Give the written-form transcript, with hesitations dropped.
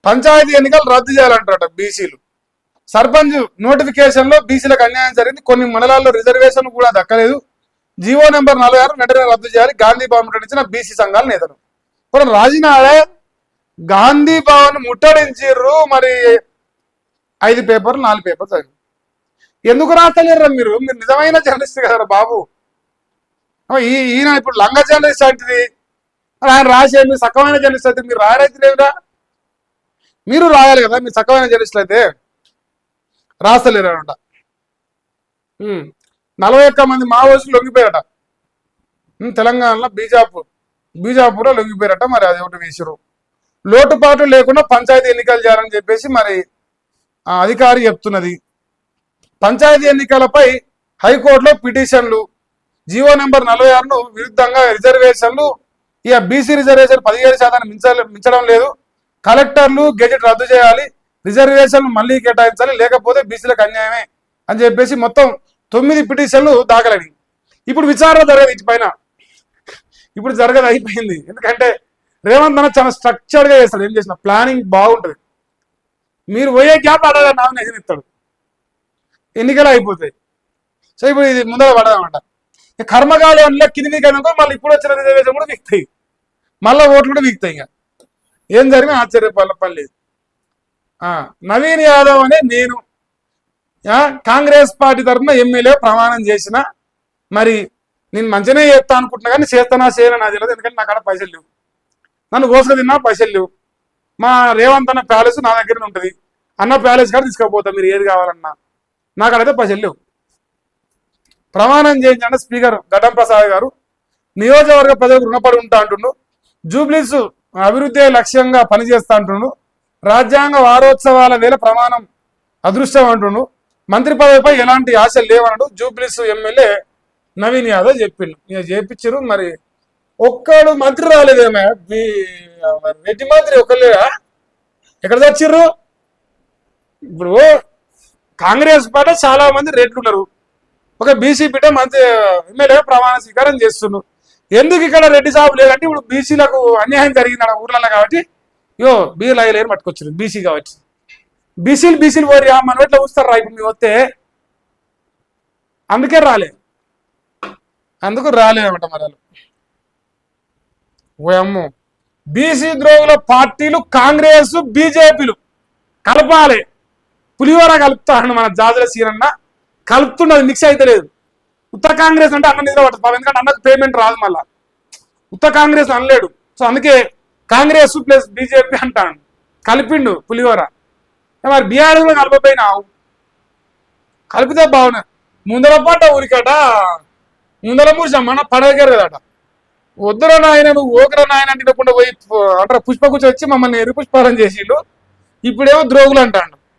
పంచాయతీ ఎన్నికలు రద్దు చేయాలంటారట బీసీలు. సర్పంచ్ నోటిఫికేషన్ లో బీసీలకు అన్యాయం జరిగింది, కొన్ని మండలాల్లో రిజర్వేషన్ కూడా దక్కలేదు, జీవో నెంబర్ 46 వెంటనే రద్దు చేయాలి గాంధీ భవన్ ముట్టడించిన బీసీ సంఘాల నేతలు. ఇప్పుడు రాజీనాడే గాంధీ భవన్ ముట్టడించిర్రు, మరి 5 పేపర్లు 4 పేపర్లు చదివి ఎందుకు రాస్తలేరు మీరు? మీరు నిజమైన జర్నలిస్ట్ కదా బాబు. ఈయన ఇప్పుడు లంగ జర్నలిస్ట్ అంటది, ఆయన రాసే మీరు సక్కమైన జర్నలిస్ట్ అయితే మీరు రాయరైతే లేదురా, మీరు రాయాలి కదా, మీరు సక్కమైన జర్నలిస్టులు అయితే రాస్తలేరు అనమాట. 41 మంది మావోయిస్టులు లొంగిపోయారట తెలంగాణలో, బీజాపూర్లో లొంగిపోయారట. మరి అది ఒకటి వేసారు. లోటుపాటు లేకుండా పంచాయతీ ఎన్నికలు చేయాలని చెప్పేసి మరి అధికారి చెప్తున్నది. పంచాయతీ ఎన్నికలపై హైకోర్టులో పిటిషన్లు, జీవో నెంబర్ 46ను విరుద్ధంగా రిజర్వేషన్లు, ఇక బీసీ రిజర్వేషన్ 17% మించడం లేదు, కలెక్టర్లు గెజెట్ రద్దు చేయాలి, రిజర్వేషన్లు మళ్ళీ కేటాయించాలి, లేకపోతే బీసీలకు అన్యాయమే అని చెప్పేసి మొత్తం 9 పిటిషన్లు దాఖలని. ఇప్పుడు విచారణ జరగదు వీటి పైన, ఇప్పుడు జరగదు, అయిపోయింది. ఎందుకంటే రేవంత్ అన్న చాలా స్ట్రక్చర్డ్గా చేస్తాడు, ఏం చేసిన ప్లానింగ్ బాగుంటుంది. మీరు పోయే గ్యాప్ అడగా నామినేషన్ ఇస్తాడు, ఎన్నికలు అయిపోతాయి. సో ఇప్పుడు ఇది ముందర పడదన్నమాట. కర్మకాలి అందులో కింది కనుక మళ్ళీ ఇప్పుడు వచ్చిన రిజర్వేషన్ కూడా వీక్తాయి, మళ్ళీ ఓట్లు కూడా వీక్తాయి. ఇంకా ఏం జరిగినా ఆశ్చర్యపడ పని లేదు. నవీన్ యాదవ్ అనే నేను కాంగ్రెస్ పార్టీ తరఫున ఎమ్మెల్యే ప్రమాణం చేసిన, మరి నేను మంచిగానే చేస్తా అనుకుంటున్నా కానీ చేస్తానా చేయనా నాకు తెలియదు, ఎందుకంటే నా కాడ పైసలు లేవు, నన్ను కోసుకు తిన్నా పైసలు లేవు. మా రేవంత్ అన్న ప్యాలెస్ నా దగ్గరనే ఉంటుంది, అన్న ప్యాలెస్ కాడ తీసుకుపోతా మీరు ఏది కావాలన్నా, నాకడైతే పైసలు లేవు. ప్రమాణం చేయించండి స్పీకర్ గడ్డం ప్రసాద్ గారు, నియోజకవర్గ ప్రజలకు రుణపడి ఉంటా అంటుండు, జూబ్లీస్ అభివృద్ధి లక్ష్యంగా పనిచేస్తా అంటుండు, రాజ్యాంగ వారోత్సవాల వేళ ప్రమాణం అదృష్టం అంటుండు, మంత్రి పదవిపై ఎలాంటి ఆశలు లేవన్నాడు జూబ్లీస్ ఎమ్మెల్యే నవీన్ యాదవ్ చెప్పిండు. ఇక చేపించారు. మరి ఒక్కడు మంత్రి రాలేదేమే, రెడ్డి మంత్రి ఒకళ్ళేరా, ఎక్కడ తెచ్చిర్రు? ఇప్పుడు కాంగ్రెస్ పార్టీ చాలా మంది రెడ్లు ఉన్నారు, ఒక బీసీ బిడ్డ మంత్రి ఎమ్మెల్యే ప్రమాణ స్వీకారం చేస్తున్నారు. ఎందుకు ఇక్కడ రెడ్డి సాబు లేదంటే ఇప్పుడు బీసీలకు అన్యాయం జరిగింది అక్కడ ఊర్లలో కాబట్టి బీసీలు అయ్యలేరు పట్టుకొచ్చారు, బీసీ కాబట్టి బీసీలు పోయి మన ఎట్లా చూస్తారు రా ఇప్పుడు మీరు వస్తే, అందుకే అందుకు రాలేదన్నమాట. మరి ఓయమ్మో, బీసీ ద్రోగుల పార్టీలు కాంగ్రెస్ బీజేపీలు కలపాలి, పులిహోర కలుపుతాడు మన జాజుల సీనన్న, కలుపుతున్నది మిక్స్ అయితే లేదు. ఉత్తర కాంగ్రెస్ అంటే అన్న నిద్ర పడుతుంది, ఎందుకంటే అన్నకు పేమెంట్ రాదు, మళ్ళా ఉత్తర కాంగ్రెస్ అనలేడు. సో అందుకే కాంగ్రెస్ ప్లస్ బీజేపీ అంటాడు, కలిపిండు పులిహోర. మరి బీఆర్ఎస్ కూడా కలపపోయినావు, కలిపితే బాగున్నా. ముందర పాట ఊరికట ముందర మూసమ్మన్న పడగరు కదట, వద్దుర నాయన నువ్వు ఓకర నాయన అంటే పోయి అంటారు పుష్ప కూర్చొచ్చి మమ్మల్ని ఎరుపుష్పాలం చేసిండు, ఇప్పుడేమో ద్రోగులు అంటాడు.